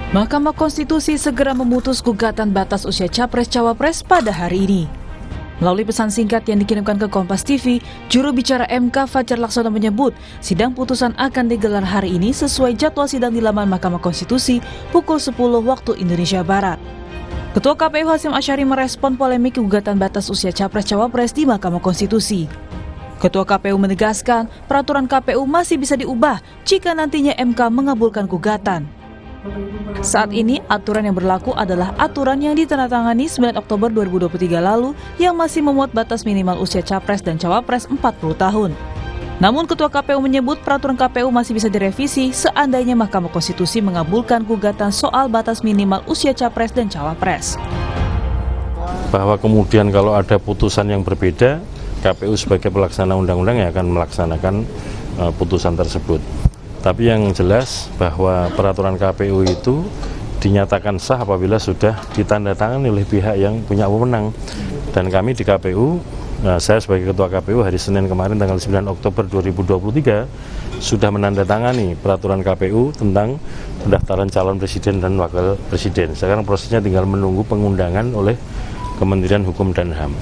Mahkamah Konstitusi segera memutus gugatan batas usia Capres-Cawapres pada hari ini. Melalui pesan singkat yang dikirimkan ke Kompas TV, juru bicara MK Fajar Laksono menyebut sidang putusan akan digelar hari ini sesuai jadwal sidang di laman Mahkamah Konstitusi pukul 10 waktu Indonesia Barat. Ketua KPU Hasyim Asyari merespon polemik gugatan batas usia Capres-Cawapres di Mahkamah Konstitusi. Ketua KPU menegaskan peraturan KPU masih bisa diubah jika nantinya MK mengabulkan gugatan. Saat ini, aturan yang berlaku adalah aturan yang ditandatangani 9 Oktober 2023 lalu yang masih memuat batas minimal usia Capres dan Cawapres 40 tahun. Namun Ketua KPU menyebut peraturan KPU masih bisa direvisi seandainya Mahkamah Konstitusi mengabulkan gugatan soal batas minimal usia Capres dan Cawapres. Bahwa kemudian kalau ada putusan yang berbeda, KPU sebagai pelaksana undang-undang yang akan melaksanakan putusan tersebut. Tapi yang jelas bahwa peraturan KPU itu dinyatakan sah apabila sudah ditandatangani oleh pihak yang punya wewenang. Dan kami di KPU, saya sebagai Ketua KPU hari Senin kemarin tanggal 9 Oktober 2023 sudah menandatangani peraturan KPU tentang pendaftaran calon presiden dan wakil presiden. Sekarang prosesnya tinggal menunggu pengundangan oleh Kementerian Hukum dan HAM.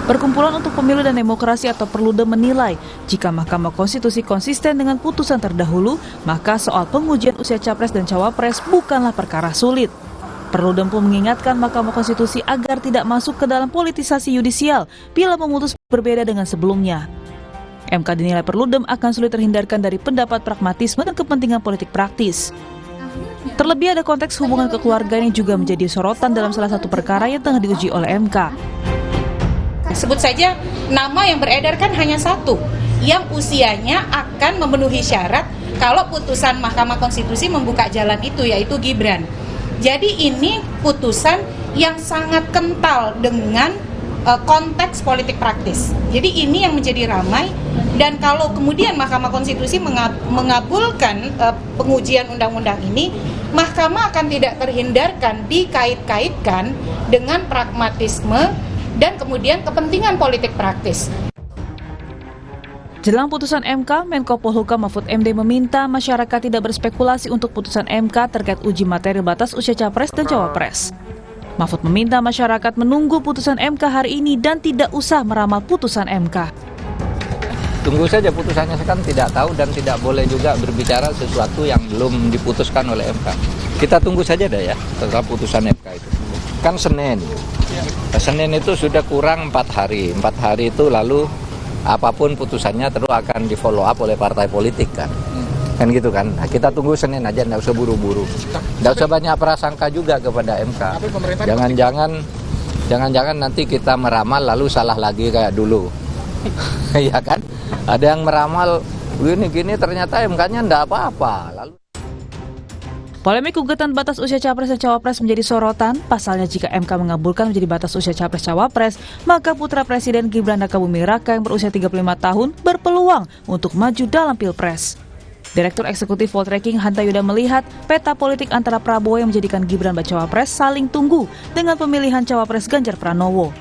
Perkumpulan untuk Pemilu dan Demokrasi atau Perludem menilai jika Mahkamah Konstitusi konsisten dengan putusan terdahulu, maka soal pengujian usia Capres dan Cawapres bukanlah perkara sulit. Perludem pun mengingatkan Mahkamah Konstitusi agar tidak masuk ke dalam politisasi yudisial bila memutus berbeda dengan sebelumnya. MK dinilai Perludem akan sulit terhindarkan dari pendapat pragmatisme dan kepentingan politik praktis. Terlebih ada konteks hubungan kekeluargaan yang juga menjadi sorotan dalam salah satu perkara yang tengah diuji oleh MK. Sebut saja nama yang beredar kan hanya satu, yang usianya akan memenuhi syarat kalau putusan Mahkamah Konstitusi membuka jalan itu, yaitu Gibran. Jadi ini putusan yang sangat kental dengan konteks politik praktis. Jadi ini yang menjadi ramai, dan kalau kemudian Mahkamah Konstitusi mengabulkan pengujian undang-undang ini, Mahkamah akan tidak terhindarkan dikait-kaitkan dengan pragmatisme dan kemudian kepentingan politik praktis. Jelang putusan MK, Menko Polhukam Mahfud MD meminta masyarakat tidak berspekulasi untuk putusan MK terkait uji materi batas usia Capres dan Cawapres. Mahfud meminta masyarakat menunggu putusan MK hari ini dan tidak usah meramal putusan MK. Tunggu saja putusannya, kan tidak tahu dan tidak boleh juga berbicara sesuatu yang belum diputuskan oleh MK. Kita tunggu saja dah ya setelah putusan MK itu. Kan Senin itu sudah kurang 4 hari. 4 hari itu lalu apapun putusannya terus akan di follow up oleh partai politik kan. Kan gitu kan. Nah, kita tunggu Senin aja, nggak usah buru-buru. Nggak usah banyak prasangka juga kepada MK. Jangan-jangan nanti kita meramal lalu salah lagi kayak dulu. Iya kan? Ada yang meramal gini ternyata MK-nya nggak apa-apa. Lalu Polemik gugatan batas usia Capres dan Cawapres menjadi sorotan. Pasalnya jika MK mengabulkan menjadi batas usia Capres-Cawapres, maka putra Presiden Gibran Rakabuming Raka yang berusia 35 tahun berpeluang untuk maju dalam Pilpres. Direktur Eksekutif Poltreking Hanta Yuda melihat peta politik antara Prabowo yang menjadikan Gibran bacawa pres saling tunggu dengan pemilihan Cawapres Ganjar Pranowo.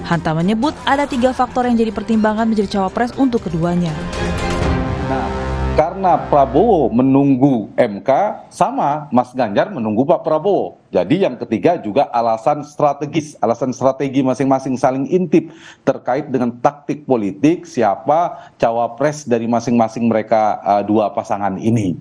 Hanta menyebut ada 3 faktor yang jadi pertimbangan menjadi Cawapres untuk keduanya. Karena Prabowo menunggu MK, sama Mas Ganjar menunggu Pak Prabowo. Jadi yang ketiga juga alasan strategi masing-masing saling intip terkait dengan taktik politik siapa cawapres dari masing-masing mereka dua pasangan ini.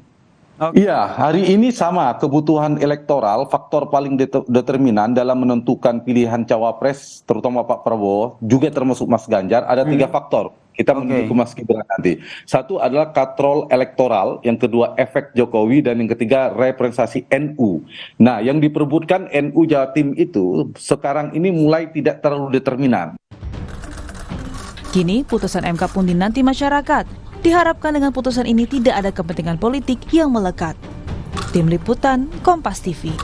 Iya, hari ini sama kebutuhan elektoral, faktor paling determinan dalam menentukan pilihan cawapres, terutama Pak Prabowo, juga termasuk Mas Ganjar, ada 3 faktor. Kita menunggu Mas Gibran nanti. 1 adalah katrol elektoral, yang kedua efek Jokowi, dan yang ketiga representasi NU. Nah, yang diperebutkan NU Jatim itu sekarang ini mulai tidak terlalu determinan. Kini putusan MK pun dinanti masyarakat. Diharapkan dengan putusan ini tidak ada kepentingan politik yang melekat. Tim Liputan, Kompas TV.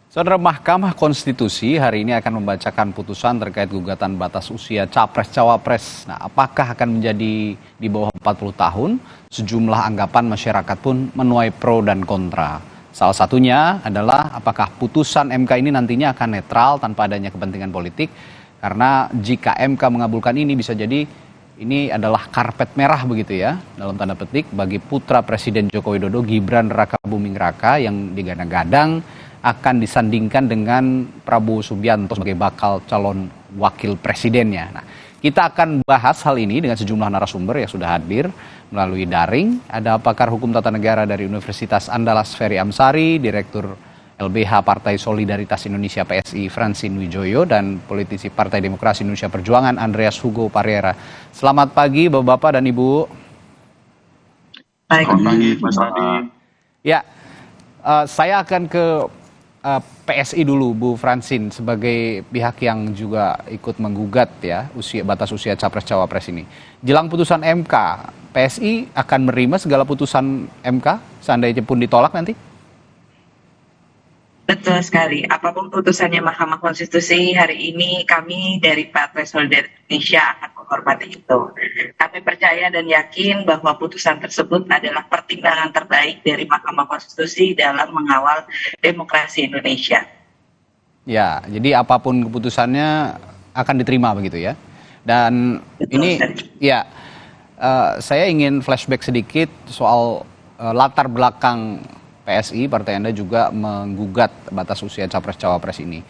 Saudara, Mahkamah Konstitusi hari ini akan membacakan putusan terkait gugatan batas usia Capres-Cawapres. Nah, apakah akan menjadi di bawah 40 tahun? Sejumlah anggapan masyarakat pun menuai pro dan kontra. Salah satunya adalah apakah putusan MK ini nantinya akan netral tanpa adanya kepentingan politik? Karena jika MK mengabulkan ini bisa jadi ini adalah karpet merah begitu ya, dalam tanda petik, bagi putra Presiden Joko Widodo, Gibran Rakabuming Raka, yang digadang-gadang akan disandingkan dengan Prabowo Subianto sebagai bakal calon wakil presidennya. Nah, kita akan bahas hal ini dengan sejumlah narasumber yang sudah hadir melalui daring. Ada pakar hukum tata negara dari Universitas Andalas Ferry Amsari, Direktur LBH Partai Solidaritas Indonesia PSI Francine Wijoyo, dan politisi Partai Demokrasi Indonesia Perjuangan Andreas Hugo Parera. Selamat pagi Bapak-Bapak dan Ibu. Selamat pagi Mas Radi. Ya, saya akan ke PSI dulu, Bu Francine, sebagai pihak yang juga ikut menggugat ya batas usia capres-cawapres ini. Jelang putusan MK, PSI akan menerima segala putusan MK seandainya pun ditolak nanti? Betul sekali. Apapun putusannya Mahkamah Konstitusi hari ini, kami dari Partai Solidaritas Indonesia akan menghormati itu. Kami percaya dan yakin bahwa putusan tersebut adalah pertimbangan terbaik dari Mahkamah Konstitusi dalam mengawal demokrasi Indonesia. Ya, jadi apapun keputusannya akan diterima begitu ya. Dan Betul ini sekali. ya, saya ingin flashback sedikit soal latar belakang PSI, partai Anda juga menggugat batas usia capres-cawapres ini.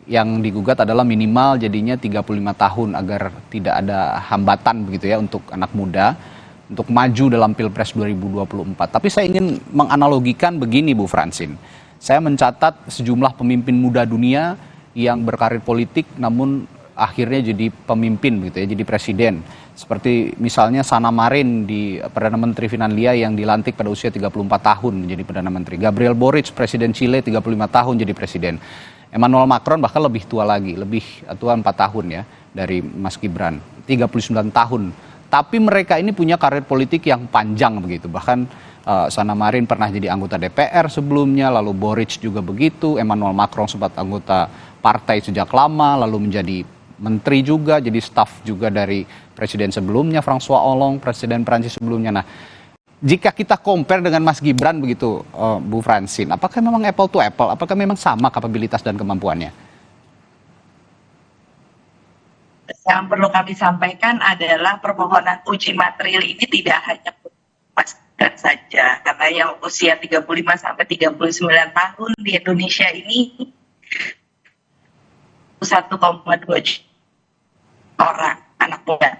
Yang digugat adalah minimal jadinya 35 tahun agar tidak ada hambatan begitu ya untuk anak muda untuk maju dalam Pilpres 2024. Tapi saya ingin menganalogikan begini Bu Francine. Saya mencatat sejumlah pemimpin muda dunia yang berkarir politik namun akhirnya jadi pemimpin begitu ya, jadi presiden. Seperti misalnya Sanna Marin, di Perdana Menteri Finlandia yang dilantik pada usia 34 tahun menjadi Perdana Menteri. Gabriel Boric, Presiden Chile, 35 tahun jadi presiden. Emmanuel Macron bahkan lebih tua lagi, lebih tua 4 tahun ya dari Mas Gibran, 39 tahun. Tapi mereka ini punya karir politik yang panjang begitu. Bahkan Sanna Marin pernah jadi anggota DPR sebelumnya, lalu Boric juga begitu, Emmanuel Macron sempat anggota partai sejak lama, lalu menjadi menteri juga, jadi staf juga dari presiden sebelumnya, François Hollande, presiden Prancis sebelumnya. Nah, jika kita compare dengan Mas Gibran begitu, Bu Francine, apakah memang apple to apple? Apakah memang sama kapabilitas dan kemampuannya? Yang perlu kami sampaikan adalah permohonan uji material ini tidak hanya Mas Gibran saja, karena yang usia 35 sampai 39 tahun di Indonesia ini 1,2 juta orang anak muda.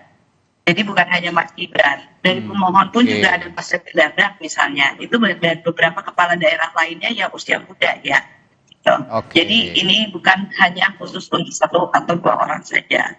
Jadi bukan hanya Mas Gibran, dari pemohon pun juga ada Mas Dardak misalnya, itu dan beberapa kepala daerah lainnya yang usia muda ya. Gitu. Jadi ini bukan hanya khusus untuk 1 atau 2 orang saja.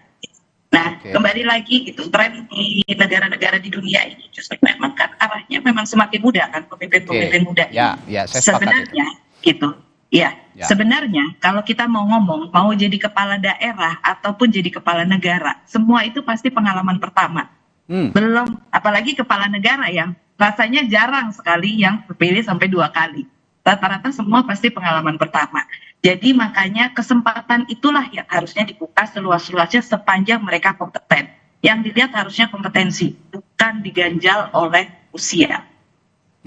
Nah, kembali lagi gitu, tren di negara-negara di dunia ini justru memang kan arahnya memang semakin muda kan, pemimpin-pemimpin muda ini. Ya, saya sepakat sebenarnya gitu. Ya, sebenarnya kalau kita mau ngomong, mau jadi kepala daerah ataupun jadi kepala negara, semua itu pasti pengalaman pertama. Belum, apalagi kepala negara yang rasanya jarang sekali yang terpilih sampai 2 kali. Rata-rata semua pasti pengalaman pertama. Jadi makanya kesempatan itulah yang harusnya dibuka seluas-luasnya sepanjang mereka kompeten. Yang dilihat harusnya kompetensi, bukan diganjal oleh usia.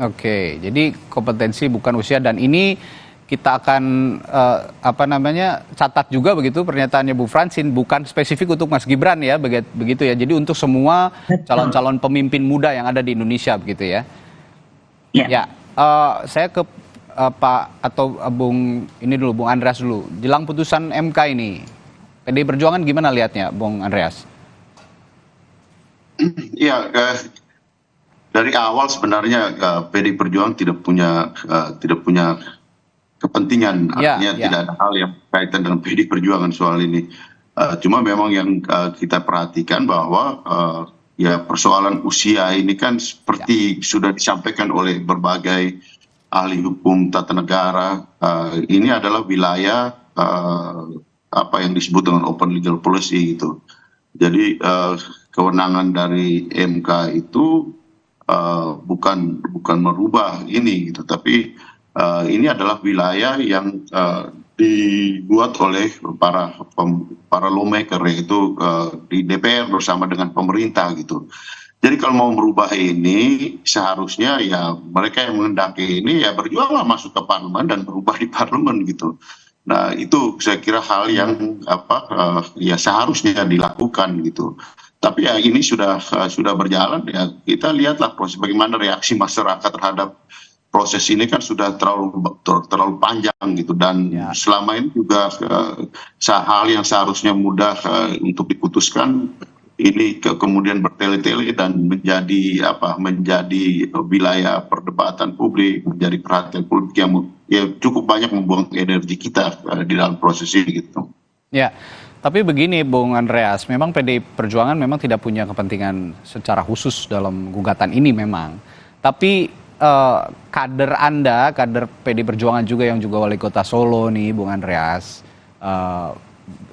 Oke, jadi kompetensi bukan usia, dan ini kita akan catat juga begitu pernyataannya Bu Francine, bukan spesifik untuk Mas Gibran ya, begitu ya. Jadi untuk semua calon-calon pemimpin muda yang ada di Indonesia begitu ya. Ya, saya ke Pak atau Bung Andreas dulu. Jelang putusan MK ini, PDI Perjuangan gimana lihatnya, Bung Andreas? Iya, dari awal sebenarnya PDI Perjuangan tidak punya kepentingan, artinya tidak ada hal yang berkaitan dengan PDI Perjuangan soal ini. Cuma memang yang kita perhatikan bahwa ya persoalan usia ini kan seperti sudah disampaikan oleh berbagai ahli hukum tata negara, ini adalah wilayah apa yang disebut dengan open legal policy gitu. Jadi kewenangan dari MK itu bukan merubah ini gitu, tapi ini adalah wilayah yang dibuat oleh para lawmaker, yaitu di DPR bersama dengan pemerintah gitu. Jadi kalau mau merubah ini seharusnya ya mereka yang menghendaki ini ya berjuanglah masuk ke parlemen dan berubah di parlemen gitu. Nah itu saya kira hal yang ya seharusnya dilakukan gitu. Tapi ya ini sudah berjalan ya, kita lihatlah proses bagaimana reaksi masyarakat terhadap proses ini kan sudah terlalu panjang gitu, dan selama ini juga hal yang seharusnya mudah untuk diputuskan ini kemudian bertele-tele dan menjadi wilayah perdebatan publik, menjadi perhatian publik yang ya cukup banyak membuang energi kita di dalam proses ini gitu. Ya, tapi begini Bung Andreas, memang PDI Perjuangan memang tidak punya kepentingan secara khusus dalam gugatan ini memang. Tapi kader Anda, kader PDI Perjuangan juga yang juga wali kota Solo nih Bung Andreas,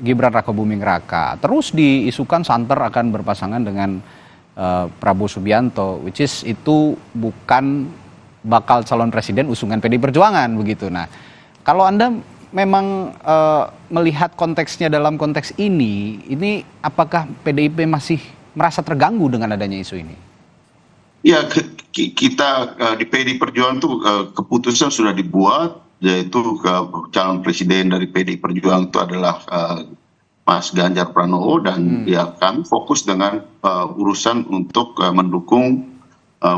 Gibran Rakabuming Raka, terus diisukan santer akan berpasangan dengan Prabowo Subianto, which is itu bukan bakal calon presiden usungan PDI Perjuangan begitu. Nah, kalau Anda memang melihat konteksnya dalam konteks ini apakah PDIP masih merasa terganggu dengan adanya isu ini? Ya, kita di PDI Perjuangan tuh keputusan sudah dibuat, yaitu calon presiden dari PDI Perjuangan itu adalah Mas Ganjar Pranowo, dan ya kami fokus dengan urusan untuk mendukung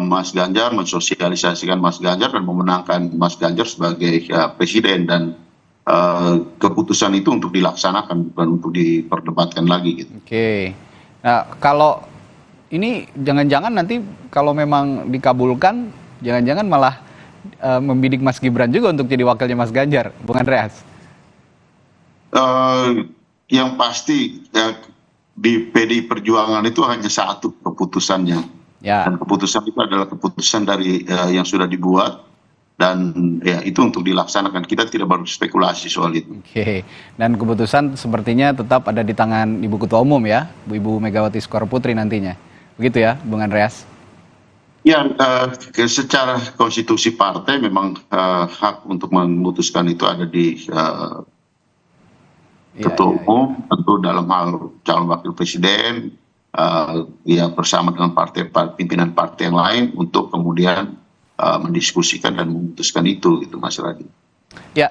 Mas Ganjar, mensosialisasikan Mas Ganjar dan memenangkan Mas Ganjar sebagai presiden, dan keputusan itu untuk dilaksanakan bukan untuk diperdebatkan lagi gitu. Oke. Nah, kalau ini jangan-jangan nanti kalau memang dikabulkan, jangan-jangan malah membidik Mas Gibran juga untuk jadi wakilnya Mas Ganjar, Bung Andreas? Yang pasti di PDI Perjuangan itu hanya satu keputusannya, dan keputusan itu adalah keputusan dari yang sudah dibuat, dan ya itu untuk dilaksanakan. Kita tidak berspekulasi soal itu. Oke, dan keputusan sepertinya tetap ada di tangan Ibu Ketua Umum ya, Ibu Megawati Soekarnoputri nantinya, begitu ya, Bung Andreas? Ya, secara konstitusi partai memang hak untuk memutuskan itu ada di Ketua Umum, tentu dalam hal calon wakil presiden, ya bersama dengan pimpinan partai yang lain untuk kemudian mendiskusikan dan memutuskan itu, gitu Mas Radhi. Ya,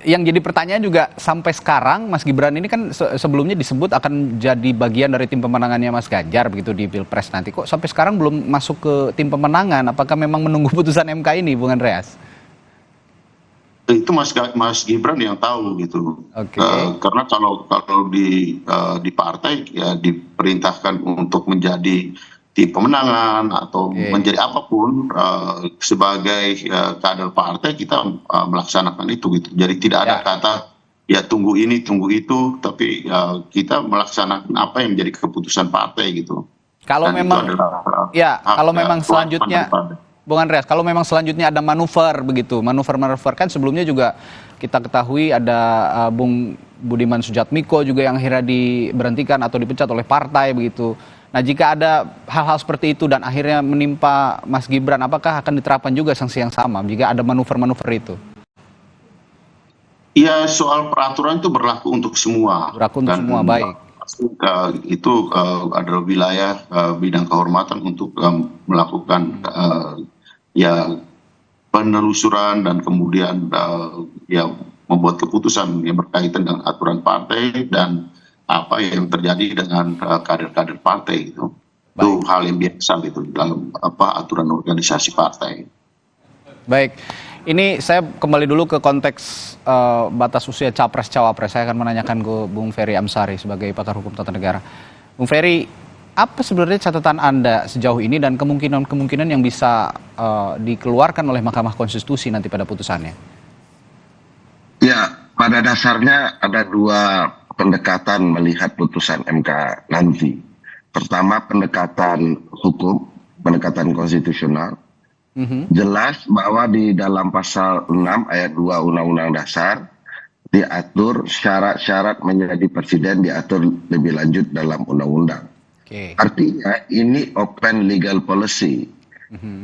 yang jadi pertanyaan juga sampai sekarang Mas Gibran ini kan sebelumnya disebut akan jadi bagian dari tim pemenangannya Mas Ganjar begitu di Pilpres nanti. Kok sampai sekarang belum masuk ke tim pemenangan? Apakah memang menunggu putusan MK ini, Bung Andreas? Itu Mas Gibran yang tahu gitu. Karena kalau di partai ya diperintahkan untuk menjadi tim pemenangan atau menjadi apapun, sebagai kader partai kita melaksanakan itu gitu. Jadi tidak ada kata ya tunggu ini tunggu itu, tapi kita melaksanakan apa yang menjadi keputusan partai gitu. Kalau memang kalau memang selanjutnya Bung Andreas, kalau memang selanjutnya ada manuver begitu, manuver kan sebelumnya juga kita ketahui ada Bung Budiman Sujatmiko juga yang akhirnya diberhentikan atau dipecat oleh partai begitu. Nah, jika ada hal-hal seperti itu dan akhirnya menimpa Mas Gibran, apakah akan diterapkan juga sanksi yang sama jika ada manuver-manuver itu? Ya, soal peraturan itu berlaku untuk semua. Berlaku untuk semua, baik. Itu adalah wilayah bidang kehormatan untuk melakukan ya penelusuran dan kemudian ya membuat keputusan yang berkaitan dengan aturan partai dan apa yang terjadi dengan kader-kader partai itu. Itu hal yang biasa gitu dalam aturan organisasi partai. Baik, ini saya kembali dulu ke konteks batas usia capres-cawapres. Saya akan menanyakan ke Bung Ferry Amsari sebagai pakar hukum tata negara. Bung Ferry, apa sebenarnya catatan Anda sejauh ini dan kemungkinan-kemungkinan yang bisa dikeluarkan oleh Mahkamah Konstitusi nanti pada putusannya? Ya, pada dasarnya ada dua pendekatan melihat putusan MK nanti. Pertama, pendekatan hukum, pendekatan konstitusional. Jelas bahwa di dalam pasal 6 ayat 2 Undang-Undang Dasar diatur syarat-syarat menjadi presiden diatur lebih lanjut dalam undang-undang. Artinya ini open legal policy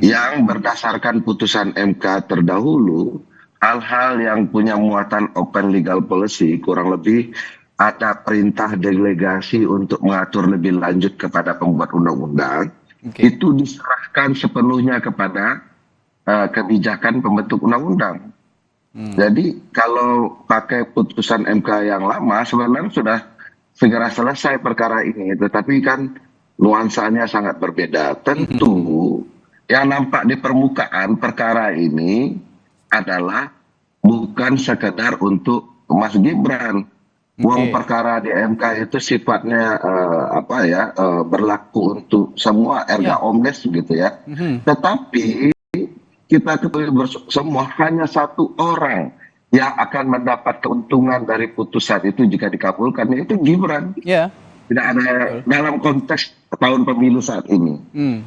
yang berdasarkan putusan MK terdahulu, hal-hal yang punya muatan open legal policy kurang lebih ada perintah delegasi untuk mengatur lebih lanjut kepada pembuat undang-undang, itu diserahkan sepenuhnya kepada kebijakan pembentuk undang-undang. Jadi kalau pakai putusan MK yang lama sebenarnya sudah segera selesai perkara ini, tetapi kan nuansanya sangat berbeda. Tentu yang nampak di permukaan perkara ini adalah bukan sekedar untuk Mas Gibran. Uang perkara di MK itu sifatnya berlaku untuk semua erga omnes gitu ya. Tetapi kita ketahui semua hanya satu orang yang akan mendapat keuntungan dari putusan itu jika dikabulkan, yaitu Gibran. Tidak ada dalam konteks tahun pemilu saat ini.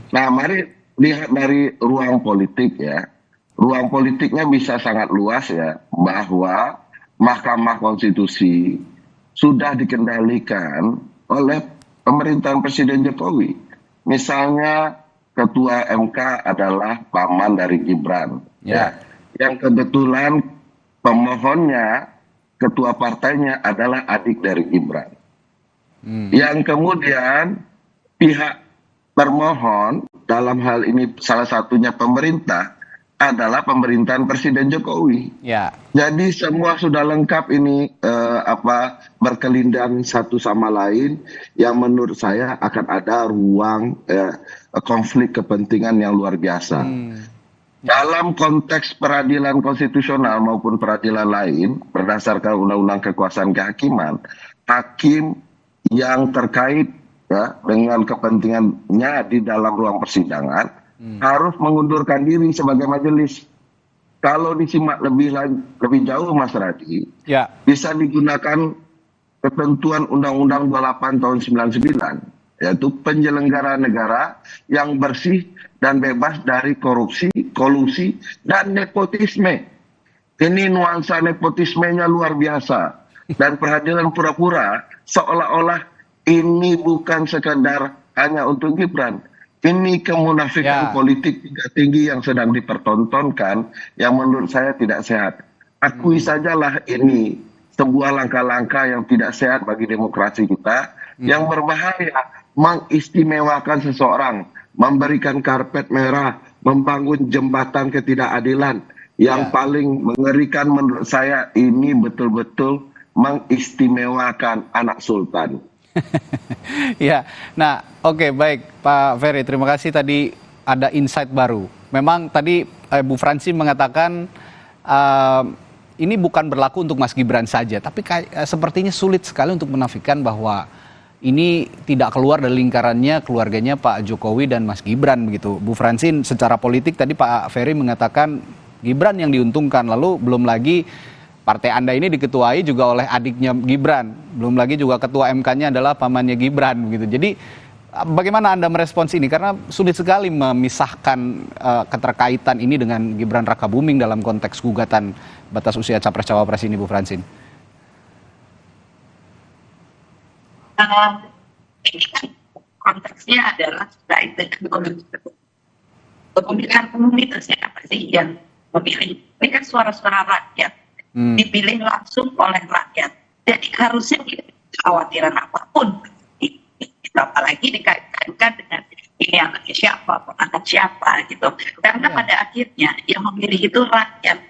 Nah, mari lihat dari ruang politik ya. Ruang politiknya bisa sangat luas ya, bahwa Mahkamah Konstitusi sudah dikendalikan oleh pemerintahan Presiden Jokowi. Misalnya Ketua MK adalah paman dari Gibran. Ya. Yang kebetulan pemohonnya, ketua partainya adalah adik dari Gibran. Yang kemudian pihak termohon, dalam hal ini salah satunya pemerintah, adalah pemerintahan Presiden Jokowi. Jadi semua sudah lengkap ini berkelindahan satu sama lain, yang menurut saya akan ada ruang konflik kepentingan yang luar biasa. Dalam konteks peradilan konstitusional maupun peradilan lain, berdasarkan Undang-Undang Kekuasaan Kehakiman, hakim yang terkait ya dengan kepentingannya di dalam ruang persidangan harus mengundurkan diri sebagai majelis. Kalau disimak lebih jauh Mas Radi, bisa digunakan ketentuan Undang-Undang 28 tahun 99, yaitu penyelenggara negara yang bersih dan bebas dari korupsi, kolusi, dan nepotisme. Ini nuansa nepotismenya luar biasa. Dan peradilan pura-pura seolah-olah ini bukan sekedar hanya untuk Gibran. Ini kemunafikan politik tingkat tinggi yang sedang dipertontonkan, yang menurut saya tidak sehat. Akui sajalah ini sebuah langkah-langkah yang tidak sehat bagi demokrasi kita, yang berbahaya, mengistimewakan seseorang, memberikan karpet merah, membangun jembatan ketidakadilan. Yang paling mengerikan menurut saya, ini betul-betul mengistimewakan anak sultan. Nah oke, baik Pak Ferry, terima kasih, tadi ada insight baru. Memang tadi Bu Francine mengatakan ini bukan berlaku untuk Mas Gibran saja, tapi sepertinya sulit sekali untuk menafikan bahwa ini tidak keluar dari lingkarannya keluarganya Pak Jokowi dan Mas Gibran begitu. Bu Francine, secara politik tadi Pak Ferry mengatakan Gibran yang diuntungkan, lalu belum lagi partai Anda ini diketuai juga oleh adiknya Gibran. Belum lagi juga ketua MK-nya adalah pamannya Gibran begitu. Jadi bagaimana Anda merespons ini? Karena sulit sekali memisahkan keterkaitan ini dengan Gibran Rakabuming dalam konteks gugatan batas usia Capres-Cawapres ini, Bu Francine. Konteksnya adalah pemilihan umum itu siapa sih yang memilih? Ini kan suara-suara rakyat. Dipilih langsung oleh rakyat. Jadi harusnya kekhawatiran apapun, apalagi dikaitkan dengan ini anaknya siapa, anak siapa gitu. Karena pada akhirnya yang memilih itu rakyat,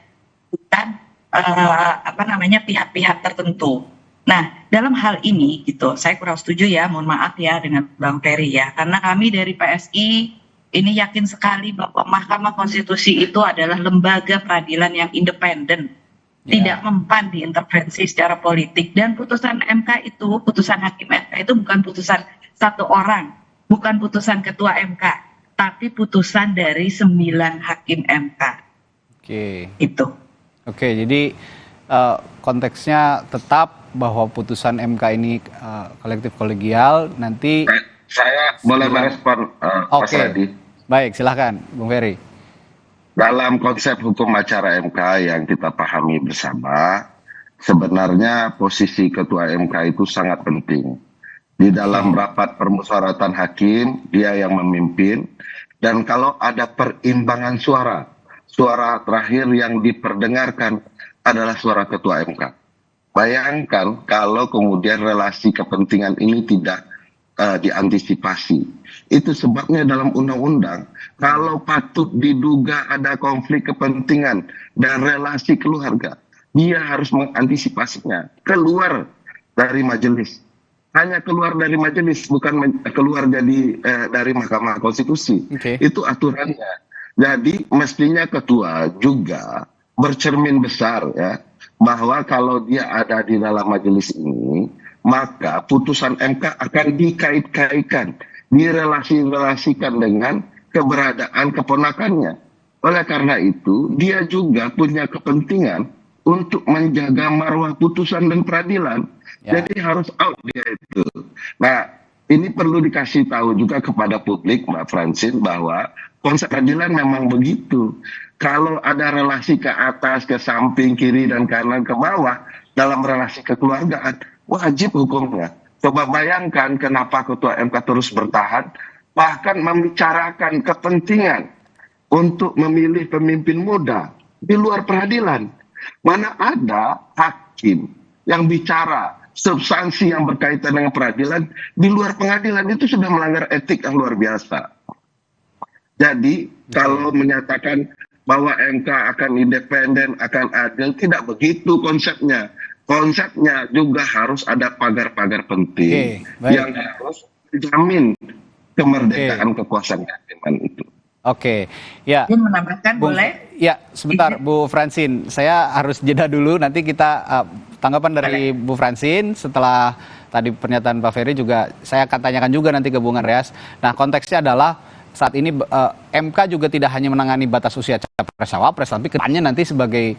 bukan pihak-pihak tertentu. Nah, dalam hal ini gitu, saya kurang setuju ya, mohon maaf ya dengan Bang Ferry ya, karena kami dari PSI ini yakin sekali bahwa Mahkamah Konstitusi itu adalah lembaga peradilan yang independen. Tidak mempan diintervensi secara politik, dan putusan MK itu, putusan hakim MK itu bukan putusan satu orang, bukan putusan ketua MK, tapi putusan dari 9 hakim MK. Itu. Jadi konteksnya tetap bahwa putusan MK ini kolektif kolegial. Nanti saya boleh merespon Mas Radi. Baik, silahkan Bung Ferry. Dalam konsep hukum acara MK yang kita pahami bersama, sebenarnya posisi ketua MK itu sangat penting. Di dalam rapat permusyawaratan hakim, dia yang memimpin, dan kalau ada perimbangan suara, suara terakhir yang diperdengarkan adalah suara ketua MK. Bayangkan kalau kemudian relasi kepentingan ini tidak diantisipasi. Itu sebabnya dalam undang-undang, kalau patut diduga ada konflik kepentingan dan relasi keluarga, dia harus mengantisipasinya keluar dari majelis. hanya keluar dari majelis, bukan keluar dari Mahkamah Konstitusi. Itu aturannya. Jadi mestinya ketua juga bercermin besar ya, bahwa kalau dia ada di dalam majelis ini, maka putusan MK akan dikait-kaitkan, direlasi-relasikan dengan keberadaan keponakannya. Oleh karena itu, dia juga punya kepentingan untuk menjaga marwah putusan dan peradilan. Jadi harus out dia itu. Nah, ini perlu dikasih tahu juga kepada publik, Mbak Francine, bahwa konsep peradilan memang begitu. Kalau ada relasi ke atas, ke samping, kiri, dan kanan, ke bawah, dalam relasi kekeluargaan, wajib hukumnya. Coba bayangkan kenapa Ketua MK terus bertahan, bahkan membicarakan kepentingan untuk memilih pemimpin muda di luar peradilan. Mana ada hakim yang bicara substansi yang berkaitan dengan peradilan di luar pengadilan, itu sudah melanggar etik yang luar biasa. Jadi kalau menyatakan bahwa MK akan independen, akan adil, tidak begitu konsepnya. Konsepnya juga harus ada pagar-pagar penting yang harus menjamin kemerdekaan kekuasaan kehakiman itu. Ya. Ingin menambahkan boleh? Ya, sebentar Bu Francine, saya harus jeda dulu. Nanti kita tanggapan dari Bu Francine setelah tadi pernyataan Pak Ferry juga saya akan tanyakan juga nanti ke Bung Andreas. Nah, konteksnya adalah saat ini MK juga tidak hanya menangani batas usia capres-cawapres, tapi kedepannya nanti sebagai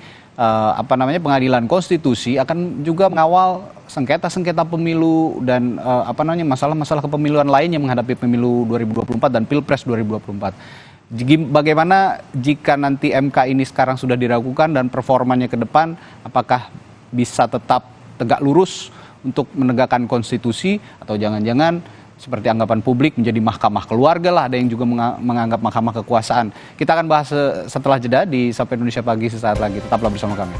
pengadilan konstitusi akan juga mengawal sengketa-sengketa pemilu dan masalah-masalah kepemiluan lain yang menghadapi pemilu 2024 dan Pilpres 2024. Bagaimana jika nanti MK ini sekarang sudah diragukan dan performanya ke depan, apakah bisa tetap tegak lurus untuk menegakkan konstitusi atau jangan-jangan seperti anggapan publik menjadi mahkamah keluarga lah, ada yang juga menganggap mahkamah kekuasaan. Kita akan bahas setelah jeda di Sapa Indonesia Pagi sesaat lagi. Tetaplah bersama kami.